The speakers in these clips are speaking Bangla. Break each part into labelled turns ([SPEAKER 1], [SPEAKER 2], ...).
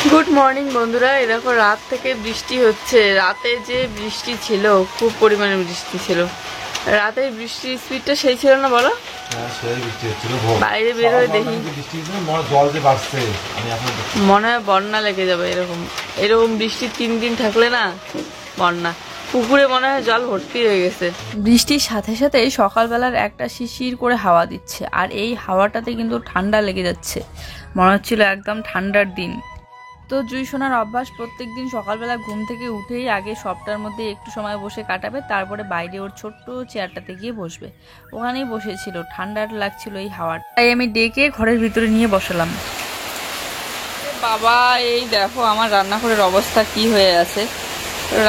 [SPEAKER 1] গুড মর্নিং বন্ধুরা। এই দেখো রাত থেকে বৃষ্টি হচ্ছে। রাতে যে বৃষ্টি ছিল, খুব পরিমাণে বৃষ্টি ছিল। রাতের বৃষ্টির স্পিডটা সেই ছিল না বলো? বাইরে বের হয়ে দেখি মনে হয় বন্যা লেগে যাবে। এরকম এরকম বৃষ্টি 3 দিন থাকলে না বন্যা। পুকুরে মনে হয় জল ভর্তি হয়ে গেছে। বৃষ্টির সাথে সাথে সকালবেলার একটা শিশির করে হাওয়া দিচ্ছে, আর এই হাওয়াটাতে কিন্তু ঠান্ডা লেগে যাচ্ছে। মনে হচ্ছিল একদম ঠান্ডার দিন। তো জুই সোনার অভ্যাস, প্রত্যেক দিন সকালবেলা ঘুম থেকে উঠেই আগে সবটার মধ্যে একটু সময় বসে কাটাবে, তারপরে বাইরে ওর ছোট্ট চেয়ারটাতে গিয়ে বসবে। ওখানেই বসেছিল, ঠান্ডা লাগছিল এই হাওয়াটা, তাই আমি ডেকে ঘরের ভিতরে নিয়ে বসালাম। বাবা, এই দেখো আমার রান্নাঘরের অবস্থা কি হয়ে আছে।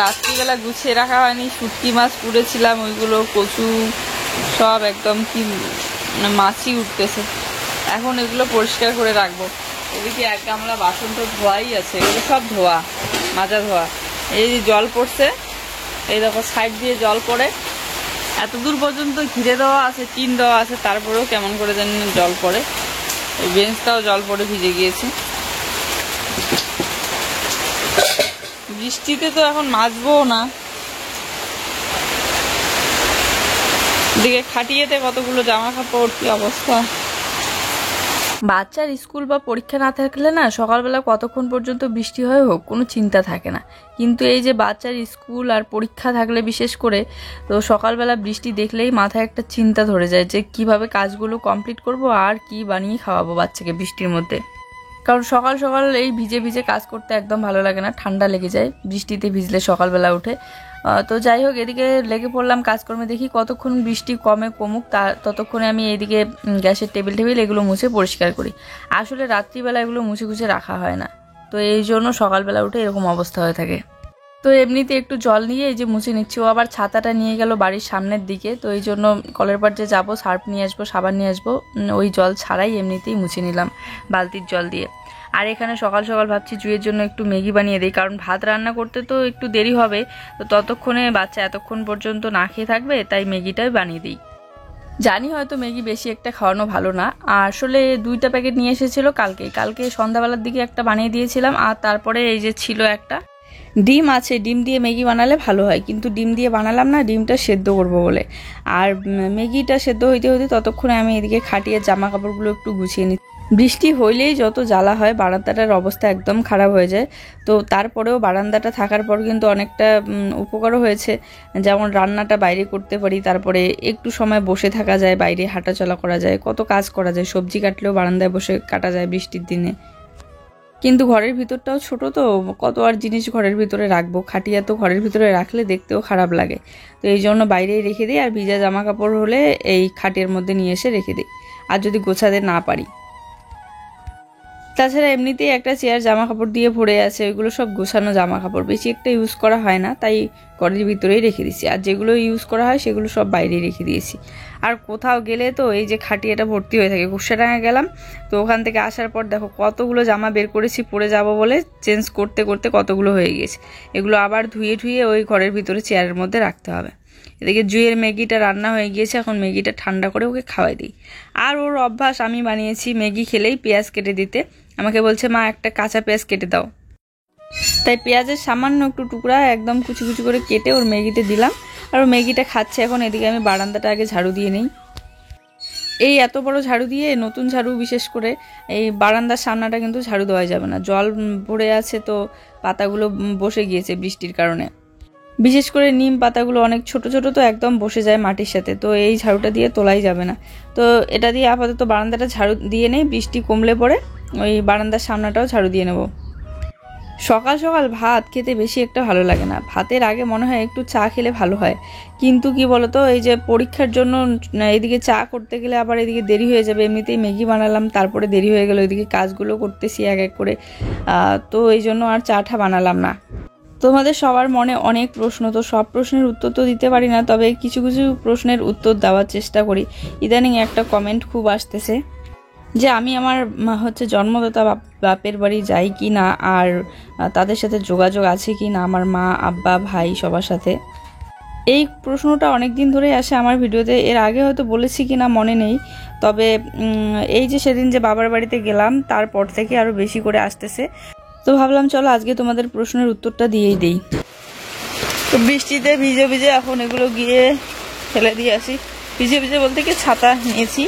[SPEAKER 1] রাত্রিবেলা গুছিয়ে রাখা হয়নি, শুটকি মাছ পুড়েছিলাম, ওইগুলো কচু সব একদম কি মাছি উঠতেছে। এখন এগুলো পরিষ্কার করে রাখবো। এদিকে এক গামলা বাসন তো ধোয়াই আছে, এগুলো সব ধোয়া, মাজা ধোয়া। এই যে জল পড়ছে, এই দেখো সাইড দিয়ে জল পড়ে, এত দূর পর্যন্ত ঘিরে দেওয়া আছে, টিন দেওয়া আছে, তারপরেও কেমন করে জানি জল পড়ে। এই বেঞ্চটাও জল পড়ে ভিজে গিয়েছে। বৃষ্টিতে তো এখন মাজবো না। এদিকে খাটিয়েতে কতগুলো জামা কাপড়, কি অবস্থা। বাচ্চার স্কুল বা পরীক্ষা না থাকলে না সকালবেলা কতক্ষণ পর্যন্ত বৃষ্টি হয় হোক কোনো চিন্তা থাকে না, কিন্তু এই যে বাচ্চার স্কুল আর পরীক্ষা থাকলে বিশেষ করে, তো সকালবেলা বৃষ্টি দেখলেই মাথায় একটা চিন্তা ধরে যায় যে কিভাবে কাজগুলো কমপ্লিট করব আর কি বানিয়ে খাওয়াবো বাচ্চাকে বৃষ্টির মধ্যে। কারণ সকাল সকাল এই ভিজে ভিজে কাজ করতে একদম ভালো লাগে না, ঠান্ডা লেগে যায় বৃষ্টিতে ভিজলে সকালবেলা উঠে। তো যাই হোক, এদিকে লেগে পড়লাম কাজকর্মে। দেখি কতক্ষণ বৃষ্টি কমুক, ততক্ষণে আমি এইদিকে গ্যাসের টেবিল এগুলো মুছে পরিষ্কার করি। আসলে রাত্রিবেলা এগুলো মুছে রাখা হয় না, তো এই জন্য সকালবেলা উঠে এরকম অবস্থা হয়ে থাকে। তো এমনিতে একটু জল নিয়ে এই যে মুছে নিচ্ছি। ও আবার ছাতাটা নিয়ে গেল বাড়ির সামনের দিকে, তো এই জন্য কলের পাড় যে যাবো, সার্ফ নিয়ে আসবো, সাবান নিয়ে আসবো, ওই জল ছাড়াই এমনিতেই মুছে নিলাম বালতির জল দিয়ে। আর এখানে সকাল সকাল ভাবছি জুইয়ের জন্য একটু ম্যাগি বানিয়ে দিই, কারণ ভাত রান্না করতে তো একটু দেরি হবে, তো ততক্ষণে বাচ্চা এতক্ষণ পর্যন্ত না খেয়ে থাকবে, তাই ম্যাগিটাই বানিয়ে দিই। জানি হয়তো ম্যাগি বেশি একটা খাওয়ানো ভালো না, আর আসলে 2টা প্যাকেট নিয়ে এসেছিল কালকে সন্ধ্যাবেলার দিকে একটা বানিয়ে দিয়েছিলাম, আর তারপরে এই যে ছিল একটা ডিম আছে, ডিম দিয়ে ম্যাগি বানালে ভালো হয়, কিন্তু ডিম দিয়ে বানালাম না, ডিমটা সেদ্ধ করব বলে। আর ম্যাগিটা সেদ্ধ হইতে হইতে ততক্ষণে আমি এদিকে খাটিয়ে জামা কাপড়গুলো একটু গুছিয়ে নিই। বৃষ্টি হইলেই যত জ্বালা হয়, বারান্দাটার অবস্থা একদম খারাপ হয়ে যায়। তো তারপরেও বারান্দাটা থাকার পর কিন্তু অনেকটা উপকারও হয়েছে, যেমন রান্নাটা বাইরে করতে পারি, তারপরে একটু সময় বসে থাকা যায়, বাইরে হাঁটাচলা করা যায়, কত কাজ করা যায়, সবজি কাটলেও বারান্দায় বসে কাটা যায় বৃষ্টির দিনে। কিন্তু ঘরের ভিতরটাও ছোট, তো কত আর জিনিস ঘরের ভিতরে রাখবো, খাটিয়া তো ঘরের ভিতরে রাখলে দেখতেও খারাপ লাগে, তো এই জন্য বাইরেই রেখে দিই। আর ভিজা জামা কাপড় হলে এই খাটের মধ্যে নিয়ে এসে রেখে দিই, আর যদি গোছাতে না পারি। তাছাড়া এমনিতেই একটা চেয়ার জামা কাপড় দিয়ে ভরে আছে, ওইগুলো সব গোছানো জামা কাপড়, বেশি একটা ইউজ করা হয় না, তাই ঘরের ভিতরেই রেখে দিয়েছি। আর যেগুলো ইউজ করা হয় সেগুলো সব বাইরেই রেখে দিয়েছি। আর কোথাও গেলে তো এই যে খাটিয়াটা ভর্তি হয়ে থাকে। কুশাডাঙ্গা গেলাম, তো ওখান থেকে আসার পর দেখো কতগুলো জামা বের করেছি পরে যাব বলে, চেঞ্জ করতে করতে কতগুলো হয়ে গেছে। এগুলো আবার ধুয়ে ওই ঘরের ভিতরে চেয়ারের মধ্যে রাখতে হবে। এদিকে জুইয়ের ম্যাগিটা রান্না হয়ে গিয়েছে, এখন ম্যাগিটা ঠান্ডা করে ওকে খাওয়াই দিই। আর ওর অভ্যাস, আমি বানিয়েছি ম্যাগি খেলেই পেঁয়াজ কেটে দিতে। আমাকে বলছে, মা একটা কাঁচা পেঁয়াজ কেটে দাও, তাই পেঁয়াজের সামান্য একটু টুকরা একদম কুচি কুচি করে কেটে ওর ম্যাগিতে দিলাম, আর ও ম্যাগিটা খাচ্ছে। এখন এদিকে আমি বারান্দাটা আগে ঝাড়ু দিয়ে নিই। এই এত বড় ঝাড়ু দিয়ে, নতুন ঝাড়ু বিশেষ করে, এই বারান্দার সামনাটা কিন্তু ঝাড়ু দেওয়া যাবে না, জল পড়ে আছে, তো পাতাগুলো বসে গিয়েছে বৃষ্টির কারণে। বিশেষ করে নিম পাতাগুলো অনেক ছোট ছোট, তো একদম বসে যায় মাটির সাথে, তো এই ঝাড়ুটা দিয়ে তোলাই যাবে না। তো এটা দিয়ে আপাতত বারান্দাটা ঝাড়ু দিয়ে নেই, বৃষ্টি কমলে পরে ওই বারান্দার সামনাটাও ঝাড়ু দিয়ে নেব। সকাল সকাল ভাত খেতে বেশি একটা ভালো লাগে না, ভাতের আগে মনে হয় একটু চা খেলে ভালো হয়, কিন্তু কি বলতো, এই যে পরীক্ষার জন্য এদিকে চা করতে গেলে আবার এদিকে দেরি হয়ে যাবে। এমনিতেই ম্যাগি বানালাম, তারপরে দেরি হয়ে গেল, এদিকে কাজগুলো করতেছি এক এক করে, তো এই জন্য আর চাটা বানালাম না। তোমাদের সবার মনে অনেক প্রশ্ন, তো সব প্রশ্নের উত্তর তো দিতে পারি না, তবে কিছু কিছু প্রশ্নের উত্তর দেওয়ার চেষ্টা করি। ইদানিং একটা কমেন্ট খুব আসতেছে যে আমি আমার জন্মদাতা বাপের বাড়ি যাই কি না, আর তাদের সাথে যোগাযোগ আছে কি না, আমার মা, আব্বা, ভাই সবার সাথে। এই প্রশ্নটা অনেক দিন ধরেই আসে আমার ভিডিওতে, এর আগে হয়তো বলেছি কি না মনে নেই, তবে এই যে সেদিন যে বাবার বাড়িতে গেলাম তারপর থেকে আরও বেশি করে আসতেছে। তো ভাবলাম চলো আজকে তোমাদের প্রশ্নের উত্তরটা দিয়েই দেই। তো বৃষ্টিতে ভিজে ভিজে এখন এগুলো গিয়ে ফেলে দিয়ে আসি। ভিজে ভিজে বলতে কি ছাতা নিয়েছি।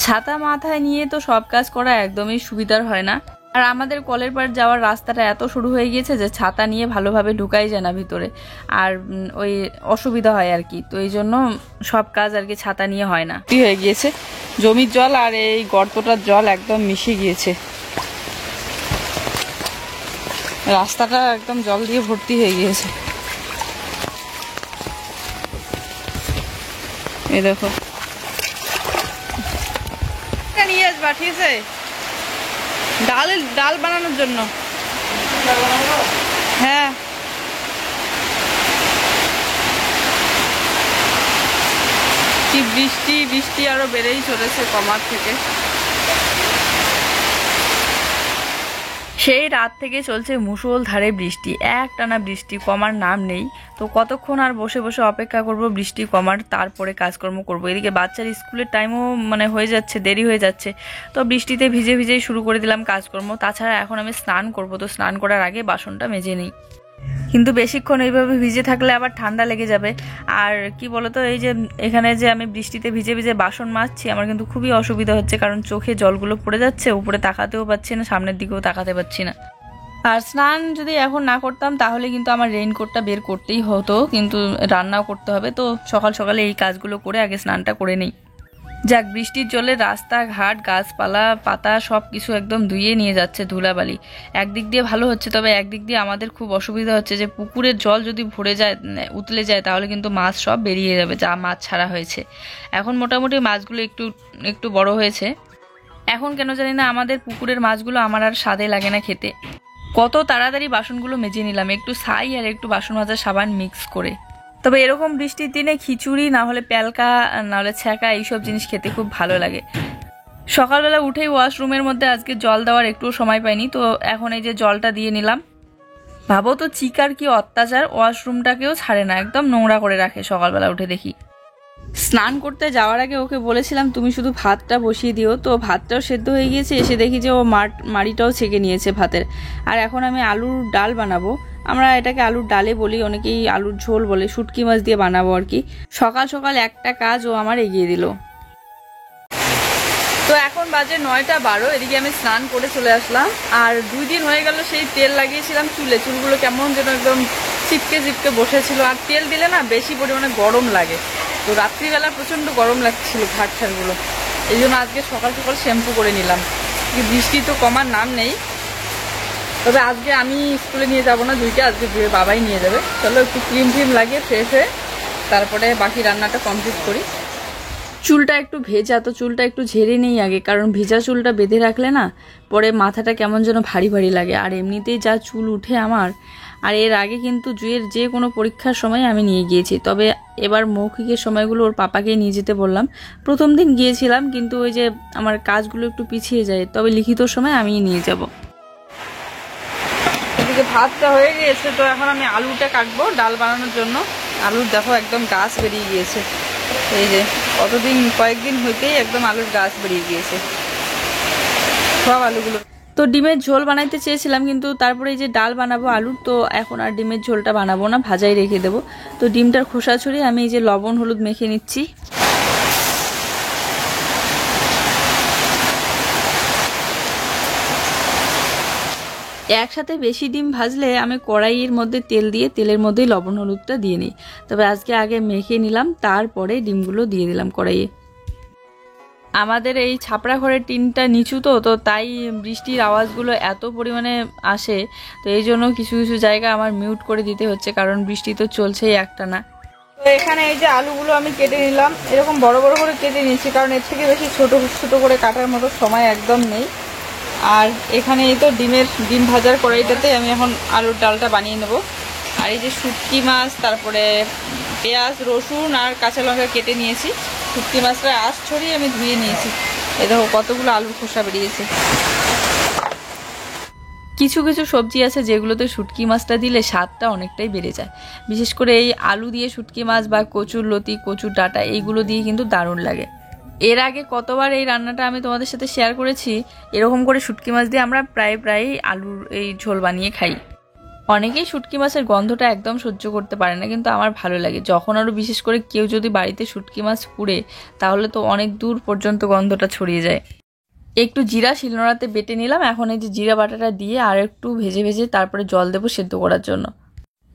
[SPEAKER 1] ছাতা মাথায় নিয়ে তো সব কাজ করা একদমই সুবিধার হয় না। আর আমাদের কলের পাড় যাওয়ার রাস্তাটা এত শুরু হয়ে গিয়েছে যে ছাতা নিয়ে ভালোভাবে ঢুকাই যায় না ভিতরে, আর ওই অসুবিধা হয় আর কি। তো এই জন্য সব কাজ আর কি ছাতা নিয়ে হয় না। কি হয়ে গিয়েছে, জমির জল আর এই গর্তটার জল একদম মিশে গিয়েছে, রাস্তাটা একদম জল দিয়ে ভর্তি হয়ে গিয়েছে। এই দেখো, নিয়ে আসবা ঠিক আছে, ডাল বানানোর জন্য। হ্যাঁ, কি বৃষ্টি আরো বেড়েই চলেছে কমার থেকে। সেই রাত থেকে চলছে মুষলধারে বৃষ্টি, একটানা বৃষ্টি, কমার নাম নেই। তো কতক্ষণ আর বসে বসে অপেক্ষা করব বৃষ্টি কমার, তারপরে কাজকর্ম করব। এদিকে বাচ্চার স্কুলের টাইমও হয়ে যাচ্ছে, দেরি হয়ে যাচ্ছে। তো বৃষ্টিতে ভিজে ভিজেই শুরু করে দিলাম কাজকর্ম। তাছাড়া এখন আমি স্নান করব, তো স্নান করার আগে বাসনটা মেজে নিই। কিন্তু বেশিক্ষণ এইভাবে ভিজে থাকলে আবার ঠান্ডা লেগে যাবে। আর কি বলতো, এই যে এখানে যে আমি বৃষ্টিতে ভিজে ভিজে বাসন মাজছি, আমার কিন্তু খুবই অসুবিধা হচ্ছে, কারণ চোখে জলগুলো পড়ে যাচ্ছে, উপরে তাকাতেও পাচ্ছি না, সামনের দিকেও তাকাতে পাচ্ছি না। আর স্নান যদি এখন না করতাম তাহলে কিন্তু আমার রেইনকোটটা বের করতেই হতো, কিন্তু রান্নাও করতে হবে। তো সকাল সকালে এই কাজগুলো করে আগে স্নানটা করে নেই। যাক, বৃষ্টির জলে রাস্তাঘাট, গাছপালা, পাতা সব কিছু একদম ধুয়ে নিয়ে যাচ্ছে ধুলাবালি। একদিক দিয়ে ভালো হচ্ছে, তবে একদিক দিয়ে আমাদের খুব অসুবিধা হচ্ছে যে পুকুরের জল যদি ভরে যায়, উতলে যায়, তাহলে কিন্তু মাছ সব বেরিয়ে যাবে, যা মাছ ছাড়া হয়েছে। এখন মোটামুটি মাছগুলো একটু একটু বড় হয়েছে। এখন কেন জানি না আমাদের পুকুরের মাছগুলো আমার আর স্বাদে লাগে না খেতে। কত তাড়াতাড়ি বাসনগুলো মেজে নিলাম, একটু ছাই আর একটু বাসন মাজার সাবান মিক্স করে। তবে এরকম বৃষ্টির দিনে খিচুড়ি না হলে প্যালকা না হলে ছ্যাঁকা এইসব জিনিস খেতে খুব ভালো লাগে। সকালবেলা উঠেই ওয়াশরুমের মধ্যে আজকে জল দেওয়ার একটুও সময় পাইনি, তো এখন এই যে জলটা দিয়ে নিলাম। ভাবো তো চিকার কি অত্যাচার, ওয়াশরুমটাকেও ছাড়ে না, একদম নোংরা করে রাখে। সকালবেলা উঠে দেখি, স্নান করতে যাওয়ার আগে ওকে বলেছিলাম তুমি শুধু ভাতটা বসিয়ে দিও, তো ভাতটাও সেদ্ধ হয়ে গিয়েছে। এসে দেখি যে ও মাড়িটাও ছেঁকে নিয়েছে ভাতের। আর এখন আমি আলুর ডাল বানাবো, আমরা এটাকে আলুর ডালে বলি, অনেকেই আলুর ঝোল বলে, শুটকি মাছ দিয়ে বানাবো আর কি। সকাল সকাল একটা কাজ ও আমার এগিয়ে দিল। তো এখন বাজে 9টা 12, এদিকে আমি স্নান করে চলে আসলাম। আর 2 দিন হয়ে গেল সেই তেল লাগিয়েছিলাম চুলগুলো কেমন যেন একদম চিপকে চিপকে বসেছিল। আর তেল দিলে না বেশি পরিমাণে গরম লাগে, তো রাত্রিবেলা প্রচণ্ড গরম লাগছিল ঘাটগুলো। এই জন্য আজকে সকাল সকাল শ্যাম্পু করে নিলাম। বৃষ্টি তো কমার নাম নেই, তবে আজকে আমি স্কুলে নিয়ে যাব না জুইকে, আজকে জুয়ের বাবাই নিয়ে যাবে। চলো একটু ক্রিম ফ্রিম লাগিয়ে ফ্রেশ হয়ে তারপরে বাকি রান্নাটা কমপ্লিট করি। চুলটা একটু ভেজা, তো চুলটা একটু ঝেড়ে নেই আগে, কারণ ভেজা চুলটা বেঁধে রাখলে না পরে মাথাটা কেমন যেন ভারী ভারী লাগে। আর এমনিতেই যা চুল উঠে আমার। আর এর আগে কিন্তু জুয়ের যে কোনো পরীক্ষার সময় আমি নিয়ে গিয়েছি, তবে এবার মৌখিকের সময়গুলো ওর পাপাকে নিয়ে যেতে বললাম। প্রথম দিন গিয়েছিলাম, কিন্তু ওই যে আমার কাজগুলো একটু পিছিয়ে যায়, তবে লিখিত সময় আমিই নিয়ে যাব। এদিকে ভাতটা হয়ে গিয়েছে, তো এখন আমি আলুটা কাটবো ডাল বানানোর জন্য। আলুর দেখো একদম গাছ বেরিয়ে গিয়েছে, এই যে কয়েকদিন হইতেই একদম আলুর গাছ বেরিয়ে গিয়েছে সব আলুগুলো। তো ডিমের ঝোল বানাইতে চেয়েছিলাম, কিন্তু তারপরে এই যে ডাল বানাবো আলুর, তো এখন আর ডিমের ঝোলটা বানাবো না, ভাজাই রেখে দেবো। তো ডিমটার খোসা ছড়িয়ে আমি এই যে লবণ হলুদ মেখে নিচ্ছি। একসাথে বেশি ডিম ভাজলে আমি কড়াইয়ের মধ্যে তেল দিয়ে তেলের মধ্যেই লবণ হলুদটা দিয়ে নিই, তবে আজকে আগে মেখে নিলাম, তারপরে ডিমগুলো দিয়ে দিলাম কড়াইয়ে। আমাদের এই ছাপড়া ঘরের টিনটা নিচু, তো তাই বৃষ্টির আওয়াজগুলো এত পরিমাণে আসে। তো এই জন্য কিছু কিছু জায়গা আমার মিউট করে দিতে হচ্ছে, কারণ বৃষ্টি তো চলছেই একটানা। তো এখানে এই যে আলুগুলো আমি কেটে নিলাম, এরকম বড় বড় করে কেটে নিয়েছি, কারণ এর থেকে বেশি ছোট ছোট করে কাটার মতো সময় একদম নেই। আর এখানে এই তো ডিম ভাজার কড়াইটাতে আমি এখন আলুর ডালটা বানিয়ে নেব। আর এই যে শুটকি মাছ, তারপরে পেঁয়াজ রসুন আর কাঁচা লঙ্কা কেটে নিয়েছি। শুটকি মাছটা আঁশ ছড়িয়ে আমি ধুয়ে নিয়েছি। এই দেখো কতগুলো আলুর খোসা বেরিয়েছে। কিছু কিছু সবজি আছে যেগুলোতে শুটকি মাছটা দিলে স্বাদটা অনেকটাই বেড়ে যায়। বিশেষ করে এই আলু দিয়ে শুটকি মাছ বা কচুর লতি, কচুর ডাঁটা এইগুলো দিয়ে কিন্তু দারুণ লাগে। এর আগে কতবার এই রান্নাটা আমি তোমাদের সাথে শেয়ার করেছি। এরকম করে শুটকি মাছ দিয়ে আমরা প্রায় আলুর এই ঝোল বানিয়ে খাই। অনেকেই শুটকি মাছের গন্ধটা একদম সহ্য করতে পারে না, কিন্তু আমার ভালো লাগে। যখন আরও বিশেষ করে কেউ যদি বাড়িতে শুটকি মাছ পুড়ে, তাহলে তো অনেক দূর পর্যন্ত গন্ধটা ছড়িয়ে যায়। একটু জিরা শিলনোড়াতে বেটে নিলাম। এখন এই যে জিরা বাটাটা দিয়ে আর একটু ভেজে তারপরে জল দেবো সেদ্ধ করার জন্য।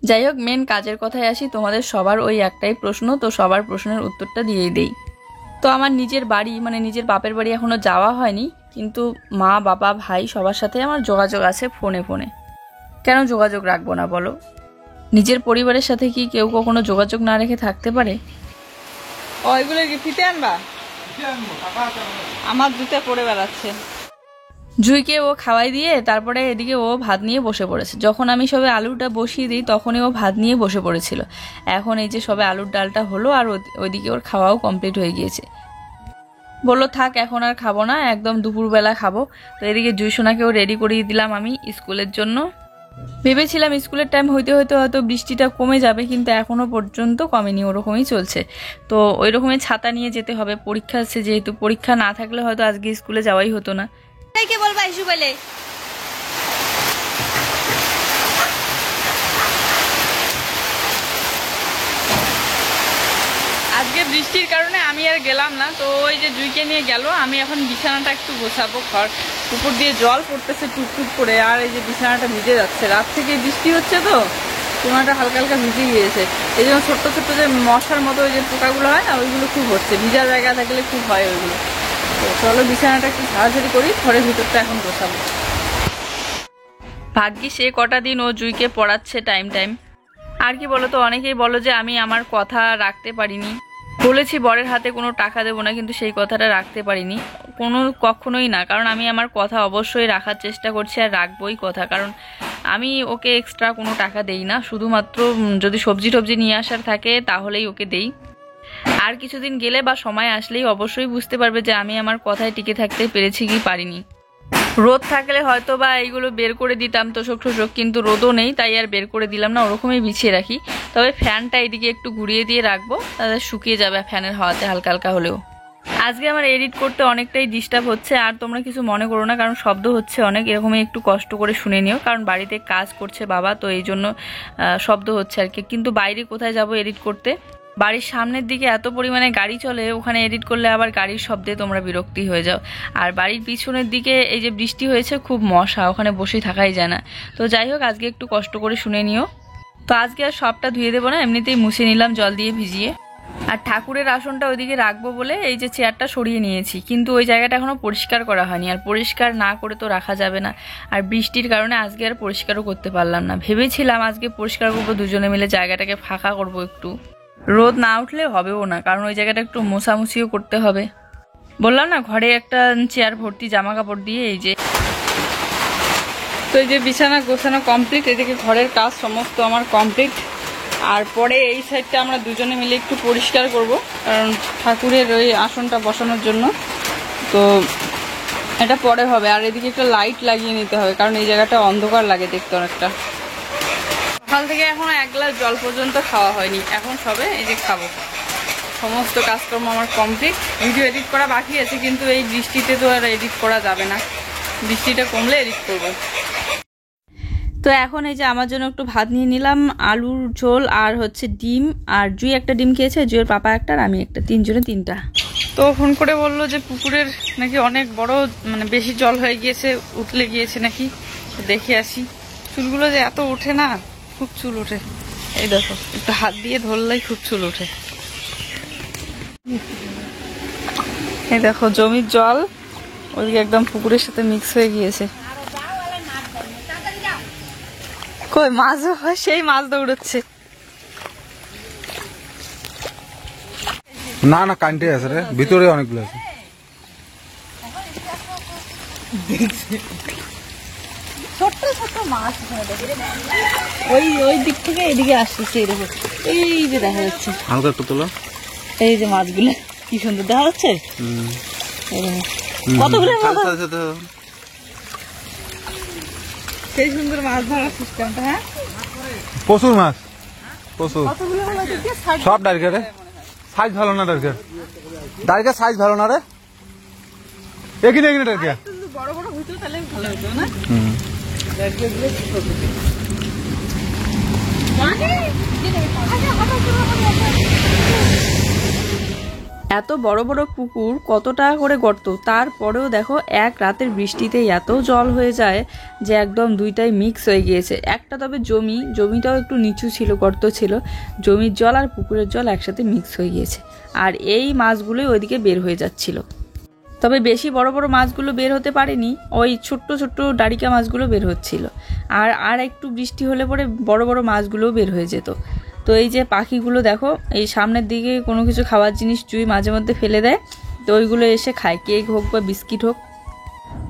[SPEAKER 1] যাই হোক, মেন কাজের কথায় আসি। তোমাদের সবার ওই একটাই প্রশ্ন, তো সবার প্রশ্নের উত্তরটা দিয়েই দেই। তো আমার নিজের বাড়ি মানে নিজের বাপের বাড়ি এখনও যাওয়া হয়নি, কিন্তু মা, বাবা, ভাই সবার সাথে আমার যোগাযোগ আছে ফোনে। কেন যোগাযোগ রাখবো না বলো? নিজের পরিবারের সাথে কি কেউ কখনো যোগাযোগ না রেখে থাকতে পারে? ওইগুলো কি ফিতে আনবা? আমার জুতে পড়ে বেড়াচ্ছে। জুইকে ও খাওয়াই দিয়ে তারপরে এদিকে ও ভাত নিয়ে বসে পড়েছে। যখন আমি সবে আলুটা বসিয়ে দিই তখনই ও ভাত নিয়ে বসে পড়েছিল। এখন এই যে সবে আলুর ডালটা হলো আর ওইদিকে ওর খাওয়াও কমপ্লিট হয়ে গিয়েছে। বললো থাক এখন আর খাবো না, একদম দুপুরবেলা খাবো। তো এদিকে জুইসোনাকেও রেডি করিয়ে দিলাম আমি স্কুলের জন্য। ভেবেছিলাম স্কুলের টাইম হইতে হয়তো বৃষ্টিটা কমে যাবে, কিন্তু এখনো পর্যন্ত কমেনি, ওরকমই চলছে। তো ওই রকমই ছাতা নিয়ে যেতে হবে, পরীক্ষা আছে যেহেতু। পরীক্ষা না থাকলে হয়তো আজকে স্কুলে যাওয়াই হতো না। কে বলবা ইস্যু বলে আজকে বৃষ্টির কারণে আমি আর গেলাম না। তো ওই যে জুইকে নিয়ে গেল। আমি এখন বিছানাটা একটু গোছাবো। ঘর উপর দিয়ে জল পড়তেছে টুকটুক করে, আর এই যে বিছানাটা ভিজে যাচ্ছে। রাত থেকে বৃষ্টি হচ্ছে তো বিছানাটা হালকা হালকা ভিজে গিয়েছে। এই জন্য ছোট্ট ছোট্ট যে মশার মতো ওই যে পোকাগুলো হয় না, ওইগুলো খুব হচ্ছে। ভিজা জায়গা থাকলে খুব হয় ওইগুলো। তো চলো বিছানাটা একটু ঝাড়াঝাড়ি করি, ঘরের ভিতরটা এখন গোছাবো। ভাগ্যি সে কটা দিন ও জুইকে পড়াচ্ছে টাইম। আর কি বলো তো, অনেকেই বলো যে আমি আমার কথা রাখতে পারিনি। বলেছি বরের হাতে কোনো টাকা দেবো না, কিন্তু সেই কথাটা রাখতে পারিনি। কখনোই না, কারণ আমি আমার কথা অবশ্যই রাখার চেষ্টা করছি আর রাখবোই কথা। কারণ আমি ওকে এক্সট্রা কোনো টাকা দেই না, শুধুমাত্র যদি সবজি টবজি নিয়ে আসার থাকে তাহলেই ওকে দেই। আর কিছুদিন গেলে বা সময় আসলেই অবশ্যই বুঝতে পারবে যে আমি আমার কথায় টিকে থাকতে পেরেছি কি পারিনি। রোদ থাকলে হয়তো বা এইগুলো বের করে দিতাম তোষক, কিন্তু রোদও নেই, তাই আর বের করে দিলাম না, ওরকমই বিছিয়ে রাখি। তবে ফ্যানটা এদিকে একটু ঘুরিয়ে দিয়ে রাখবো, তাহলে শুকিয়ে যাবে ফ্যানের হাওয়াতে হালকা হালকা হলেও। আজকে আমার এডিট করতে অনেকটাই ডিস্টার্ব হচ্ছে, আর তোমরা কিছু মনে করো না, কারণ শব্দ হচ্ছে অনেক। এরকমই একটু কষ্ট করে শুনে নিও, কারণ বাড়িতে কাজ করছে বাবা, তো এই জন্য শব্দ হচ্ছে আর কি। কিন্তু বাইরে কোথায় যাব এডিট করতে? বাড়ির সামনের দিকে এত পরিমাণে গাড়ি চলে, ওখানে এডিট করলে আবার গাড়ির শব্দে তোমরা বিরক্তি হয়ে যাও। আর বাড়ির পিছনের দিকে এই যে বৃষ্টি হয়েছে, খুব মশা, ওখানে বসে থাকাই যায় না। তো যাই হোক, আজকে একটু কষ্ট করে শুনে নিও। তো আজকে আর সবটা ধুয়ে দেবো না, এমনিতেই মুছে নিলাম জল দিয়ে ভিজিয়ে। আর ঠাকুরের আসনটা ওইদিকে রাখবো বলে এই যে চেয়ারটা সরিয়ে নিয়েছি, কিন্তু ওই জায়গাটা এখনো পরিষ্কার করা হয়নি। আর পরিষ্কার না করে তো রাখা যাবে না। আর বৃষ্টির কারণে আজকে আর পরিষ্কারও করতে পারলাম না। ভেবেছিলাম আজকে পরিষ্কার করবো, দুজনে মিলে জায়গাটাকে ফাঁকা করবো একটু। রোদ না উঠলে হবেও না, কারণ ওই জায়গাটা একটু মোছামুছিও করতে হবে। বললাম না, ঘরে একটা চেয়ার ভর্তি জামা কাপড় দিয়ে এই যে। তো এই যে বিছানা গোছানো কমপ্লিট, এদিকে ঘরের কাজ সমস্ত আমার কমপ্লিট। আর পরে এই সাইডটা আমরা দুজনে মিলে একটু পরিষ্কার করব, কারণ ঠাকুরের ওই আসনটা বসানোর জন্য। তো এটা পরে হবে। আর এদিকে একটা লাইট লাগিয়ে নিতে হবে, কারণ এই জায়গাটা অন্ধকার লাগে দেখতে অনেকটা। সকাল থেকে এখন এক গ্লাস জল পর্যন্ত খাওয়া হয়নি, এখন সবে এই যে খাবো। সমস্ত কাজকর্ম আমার কমপ্লিট। ভিডিও এডিট করা বাকি আছে, কিন্তু এই বৃষ্টিতে তো আর এডিট করা যাবে না, বৃষ্টিটা কমলে এডিট করবো। তো এখন এই যে আমার জন্য একটু ভাত নিয়ে নিলাম, আলুর ঝোল আর হচ্ছে ডিম। আর জুই একটা ডিম খেয়েছে, জুইয়ের পাপা একটা আর আমি একটা, তিনজনে তিনটা। তো ফোন করে বললো যে পুকুরের নাকি অনেক বড়, মানে বেশি জল হয়ে গিয়েছে, উঠলে গিয়েছে নাকি, দেখে আসি। চুলগুলো যে এত ওঠে না, খুব চুল ওঠে। এই দেখো, একটু হাত দিয়ে ধরলেই খুব চুল ওঠে। এই দেখো জমির জল ওইদিকে একদম পুকুরের সাথে মিক্স হয়ে গিয়েছে। কই মাছও হয়, সেই মাছ দৌড়চ্ছে।
[SPEAKER 2] না না কান্টে আছে রে, ভিতরে অনেকগুলো আছে।
[SPEAKER 1] ছোট্ট ছোট্ট মাছ ওই দিক থেকে এদিকে আসতেছে, এরকম এই যে দেখা যাচ্ছে।
[SPEAKER 2] হালকা একটু তোলো,
[SPEAKER 1] এই যে মাছগুলো কি সুন্দর দেখা যাচ্ছে। কতগুলো সেই সুন্দর মাছ ধরার সিস্টেমটা। হ্যাঁ,
[SPEAKER 2] প্রচুর মাছ, প্রচুর
[SPEAKER 1] কতগুলো হলো দেখি?
[SPEAKER 2] সব ডারকে রে, সাইজ ভালো না ডারকে, ডারকে সাইজ ভালো না রে, এখানে এখানে ডারকে
[SPEAKER 1] বড় বড় হইতো তাহলে ভালো হতো না। এত বড় বড় পুকুর, কত টাকা করে গর্ত, তারপরেও দেখো এক রাতের বৃষ্টিতে এত জল হয়ে যায় যে একদম দুইটাই মিক্স হয়ে গিয়েছে। একটা তবে জমিটাও একটু নিচু ছিল, গর্ত ছিল, জমির জল আর পুকুরের জল একসাথে মিক্স হয়ে গিয়েছে। আর এই মাছগুলোই ওইদিকে বের হয়ে যাচ্ছিল। তবে বেশি বড় বড় মাছগুলো বের হতে পারেনি, ওই ছোট্ট ছোট্ট ডারিকা মাছগুলো বের হচ্ছিল। আর একটু বৃষ্টি হলে পরে বড় বড় মাছগুলোও বের হয়ে যেত। তো এই যে পাখিগুলো দেখো, এই সামনের দিকে কোনো কিছু খাওয়ার জিনিস জুই মাঝে মধ্যে ফেলে দেয়, তো ওইগুলো এসে খায়, কেক হোক বা বিস্কিট হোক।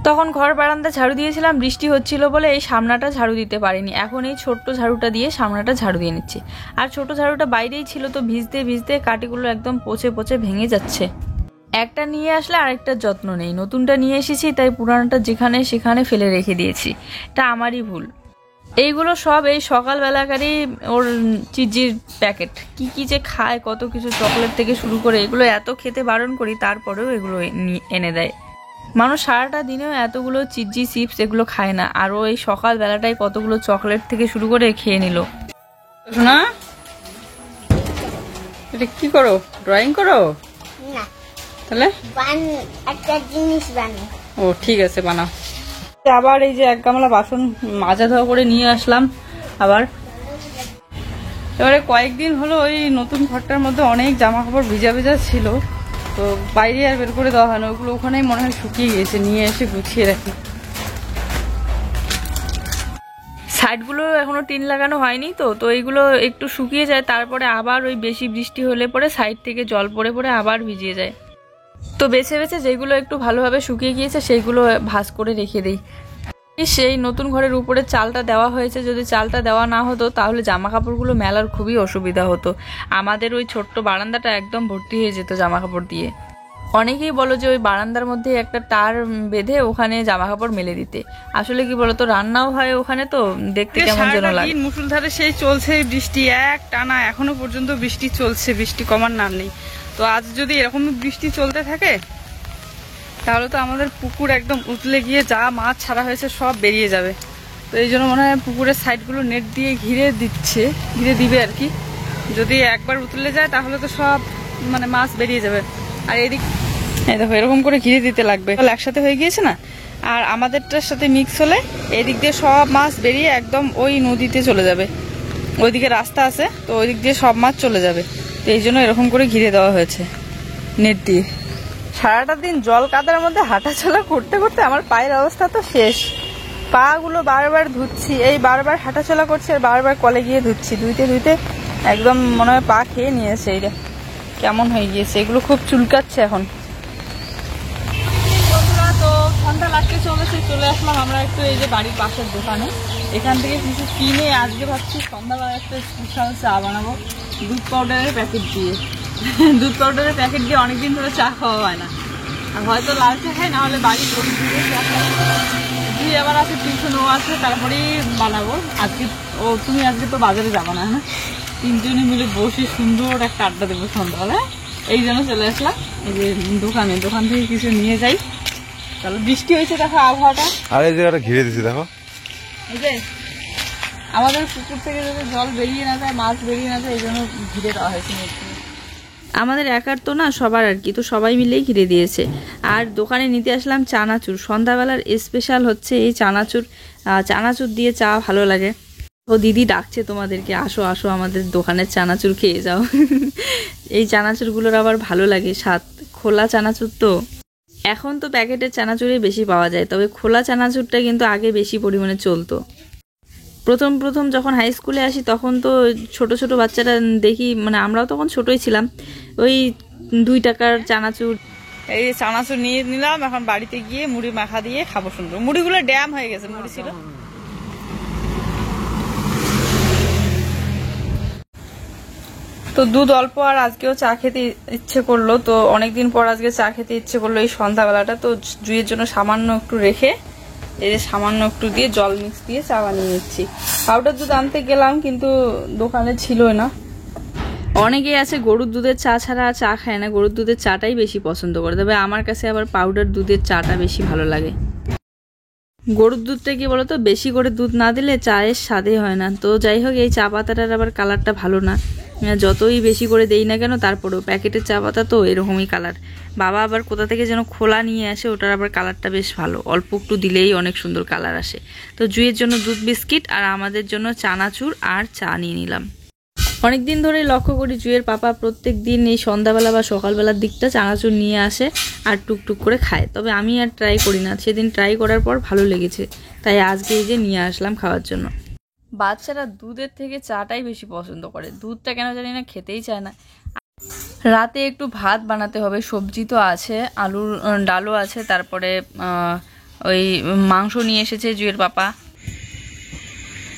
[SPEAKER 1] তখন ঘর বারান্দা ঝাড়ু দিয়েছিলাম, বৃষ্টি হচ্ছিল বলে এই সামনাটা ঝাড়ু দিতে পারিনি। এখন এই ছোট্ট ঝাড়ুটা দিয়ে সামনাটা ঝাড়ু দিয়ে নিচ্ছি। আর ছোট ঝাড়ুটা বাইরেই ছিল, তো ভিজতে ভিজতে কাঠিগুলো একদম পচে পচে ভেঙে যাচ্ছে। একটা নিয়ে আসলে আরেকটার যত্ন নেই, নতুনটা নিয়ে এসেছি তাই পুরানোটা যেখানে সেখানে ফেলে রেখে দিয়েছি। এটা আমারই ভুল। এইগুলো সব এই সকালবেলাকারই ওর চিজির প্যাকেট, কি যে খায়, কত কিছু চকলেট থেকে শুরু করে, এগুলো এত খেতে বারণ করি তারপরেও এগুলো এনে দেয়। মানুষ সারাটা দিনেও এতগুলো চিজি চিপস এগুলো খায় না, আর এই সকালবেলাটাই কতগুলো চকলেট থেকে শুরু করে খেয়ে নিল। শোনা, এটা কি করো? ড্রয়িং করো?
[SPEAKER 3] না,
[SPEAKER 1] তাহলে
[SPEAKER 3] একটা জিনিস বানাই।
[SPEAKER 1] ও ঠিক আছে, বানাও। আবার এই যে এক গামলা বাসন মাজা ধোয়া করে নিয়ে আসলাম আবার। এবারে কয়েকদিন হলো ওই নতুন ঘরটার মধ্যে অনেক জামা কাপড় ভিজা ভিজা ছিল, তো বাইরে আর বের করে দেওয়া হয় না, ওগুলো ওখানেই মনে হয় শুকিয়ে গিয়েছে, নিয়ে এসে গুছিয়ে রাখি। সাইডগুলো এখনো টিন লাগানো হয়নি, তো এইগুলো একটু শুকিয়ে যায়, তারপরে আবার ওই বেশি বৃষ্টি হলে পরে সাইড থেকে জল পড়ে পড়ে আবার ভিজিয়ে যায়। তো বেছে বেছে যেগুলো একটু ভালোভাবে শুকিয়ে গিয়েছে সেইগুলো ভাঁজ করে রেখে দিই। সেই নতুন ঘরের উপরে চালটা দেওয়া হয়েছে, যদি চালটা দেওয়া না হতো তাহলে জামা কাপড়গুলো মেলার খুবই অসুবিধা হতো। আমাদের ওই ছোট্ট বারান্দাটা একদম ভর্তি হয়ে যেত জামা কাপড় দিয়ে। অনেকেই বলো যে ওই বারান্দার মধ্যে একটা তার বেঁধে ওখানে জামা কাপড় মেলে দিতে। আসলে কি বলতো, রান্নাও হয় ওখানে, তো দেখতে কেমন যেন লাগে। মুষলধারে সেই চলছে বৃষ্টি, এক টানা এখনো পর্যন্ত বৃষ্টি চলছে, বৃষ্টি কমার নাম নেই। তো আজ যদি এরকম বৃষ্টি চলতে থাকে তাহলে তো আমাদের পুকুর একদম উতলে গিয়ে যা মাছ ছাড়া হয়েছে সব বেরিয়ে যাবে। তো এই জন্য মনে হয় পুকুরের সাইডগুলো নেট দিয়ে ঘিরে দিবে আর কি। যদি একবার উতলে যায় তাহলে তো সব মানে মাছ বেরিয়ে যাবে। আর এদিক এই দেখো এরকম করে ঘিরে দিতে লাগবে, একসাথে হয়ে গিয়েছে না, আর আমাদেরটার সাথে মিক্স হলে এদিক দিয়ে সব মাছ বেরিয়ে একদম ওই নদীতে চলে যাবে। ওইদিকে রাস্তা আছে, তো ওই দিক দিয়ে সব মাছ চলে যাবে। তো এই জন্য এরকম করে ঘিরে দেওয়া হয়েছে নেট দিয়ে। সারাটা দিন জল কাদার মধ্যে হাঁটাচলা করতে করতে আমার পায়ের অবস্থা তো শেষ। পা গুলো বারবার ধুচ্ছি, এই বারবার হাঁটাচলা করছি আর বারবার কলে গিয়ে ধুচ্ছি, ধুইতে ধুইতে একদম মনে হয় পা খেয়ে নিয়েছে। এইটা কেমন হয়ে গিয়েছে, এগুলো খুব চুলকাচ্ছে এখন। তো ঠান্ডা লাগতে চলে আসলাম আমরা একটু এই যে বাড়ির পাশের দোকানে, এখান থেকে কিছু কিনে আজকে ভাবছি সন্ধ্যাবেলা একটা স্পেশাল চা বানাবো দুধ পাউডারের প্যাকেট দিয়ে। দুধ পাউডারের প্যাকেট দিয়ে অনেকদিন ধরে চা খাওয়া হয় না, আর হয়তো লাল চা খাই, না হলে বাড়ির গরুর দুধে চা খাই। দুই আবার আছে, টিউশনও আছে, তারপরেই বানাবো আজকে। তুমি আজকে তো বাজারে যাবো না, হ্যাঁ, তিনজনে মিলে বসে সুন্দর একটা আড্ডা দেবো সন্ধ্যাবেলা। এই জন্য চলে আসলাম এই যে দোকান থেকে কিছু নিয়ে যাই। তাহলে বৃষ্টি হয়েছে, দেখো আবহাওয়াটা,
[SPEAKER 2] আর এই জায়গাটা ঘিরে দিছি দেখো।
[SPEAKER 1] এই যে আমাদের পুকুর থেকে যদি জল বেরিয়ে না যায়, মাছ বেরিয়ে না যায়, এই জন্য ঘিরে দেওয়া হয়েছে। আমাদের একার তো না, সবার আর কি, তো সবাই মিলেই ঘিরে দিয়েছে। আর দোকানে নিতে আসলাম চানাচুর, সন্ধ্যাবেলার স্পেশাল হচ্ছে এই চানাচুর দিয়ে চা ভালো লাগে। ও দিদি ডাকছে তোমাদেরকে, আসো আসো আমাদের দোকানের চানাচুর খেয়ে যাও। এই চানাচুরগুলোর আবার ভালো লাগে স্বাদ, খোলা চানাচুর তো। এখন তো প্যাকেটের চানাচুরই বেশি পাওয়া যায়, তবে খোলা চানাচুরটা কিন্তু আগে বেশি পরিমাণে চলতো। প্রথম যখন হাই স্কুলে আসি তখন তো ছোট ছোট বাচ্চারা দেখি, মানে আমরাও তখন ছোটই ছিলাম, ওই 2 টাকার চানাচুর, এই চানাচুর নিয়ে নিলাম। এখন বাড়িতে গিয়ে মুড়ি মাখা দিয়ে খাবো সুন্দর। মুড়িগুলো ড্যাম হয়ে গেছে, মুড়ি ছিল। তো দুধ অল্প, আর আজকেও চা খেতে ইচ্ছে করলো, তো অনেকদিন পর আজকে চা খেতে ইচ্ছে করলো এই সন্ধ্যাবেলাটা। তো জুইয়ের জন্য সামান্য একটু রেখে এই যে সামান্য একটু দিয়ে জল মিক্স দিয়ে চা বানিয়ে নিচ্ছি। পাউডার দুধ আনতে গেলাম কিন্তু দোকানে ছিলই না। অনেকেই আছে গরুর দুধের চা ছাড়া চা খায় না, গরুর দুধের চাটাই বেশি পছন্দ করে, তবে আমার কাছে আবার পাউডার দুধের চাটা বেশি ভালো লাগে। গরুর দুধটা কি বলতো, বেশি করে দুধ না দিলে চায়ের স্বাদে হয় না। তো যাই হোক, এই চা পাতাটার আবার কালারটা ভালো না, যতই বেশি করে দেই না কেন তারপরেও প্যাকেটের চা পাতা তো এরকমই কালার। বাবা আবার কোথা থেকে যেন খোলা নিয়ে আসে, ওটার আবার কালারটা বেশ ভালো, অল্প একটু দিলেই অনেক সুন্দর কালার আসে। তো জুইয়ের জন্য দুধ বিস্কিট আর আমাদের জন্য চানাচুর আর চা নিয়ে নিলাম। অনেকদিন ধরেই লক্ষ্য করি জুইয়ের পাপা প্রত্যেক দিন এই সন্ধ্যাবেলা বা সকালবেলার দিকটা চানাচুর নিয়ে আসে আর টুকটুক করে খায়, তবে আমি আর ট্রাই করি না। সেদিন ট্রাই করার পর ভালো লেগেছে, তাই আজকে এই যে নিয়ে আসলাম খাওয়ার জন্য। বাচ্চারা দুধের থেকে চাটাই বেশি পছন্দ করে, দুধটা কেন জানি না খেতেই চায় না। রাতে একটু ভাত বানাতে হবে, সবজি তো আছে, আলুর ডালও আছে, তারপরে ওই মাংস নিয়ে এসেছে জুইয়ের পাপা।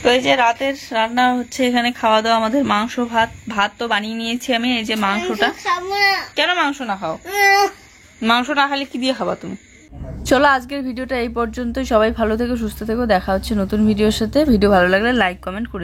[SPEAKER 1] তো এই যে রাতের রান্না হচ্ছে, এখানে খাওয়া দাওয়া আমাদের মাংস ভাত তো বানিয়ে নিয়েছি আমি। এই যে মাংসটা, কেন মাংস না খাও? মাংস না খালে কি দিয়ে খাবা তুমি? চলো আজকের ভিডিওটা এই পর্যন্তই। সবাই ভালো থেকো, সুস্থ থেকো, দেখা হচ্ছে নতুন ভিডিওর সাথে। ভিডিও ভালো লাগলে লাইক কমেন্ট করে